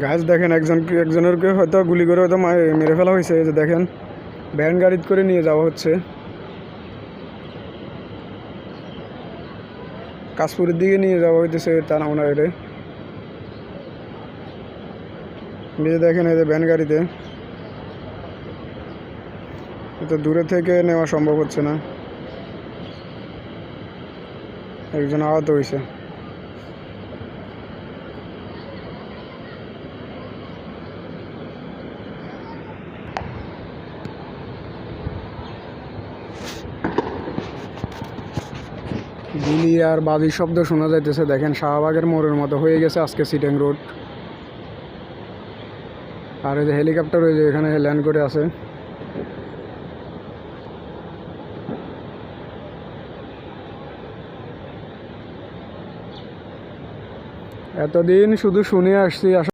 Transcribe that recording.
গাছ দেখেন একজনেরকে হয়তো গুলি করে হয়তো মেরে ফেলা হয়েছে। যে দেখেন ভ্যান গাড়িতে করে নিয়ে যাওয়া হচ্ছে কাশপুরের দিকে নিয়ে যাওয়া হইতেছে তারা ওনারে। দেখেন এই যে ভ্যান গাড়িতে, তো দূরে থেকে নেওয়া সম্ভব হচ্ছে না। একজন আহত হয়েছে। গুলি আর বাজির শব্দ শোনা যাইতেছে। দেখেন শাহবাগের মোড়ের মতো হয়ে গেছে আজকে সিটাং রোড। আর এই যে হেলিকপ্টার ওই যে এখানে ল্যান্ড করে আছে। এতদিন শুধু শুনে আসছি।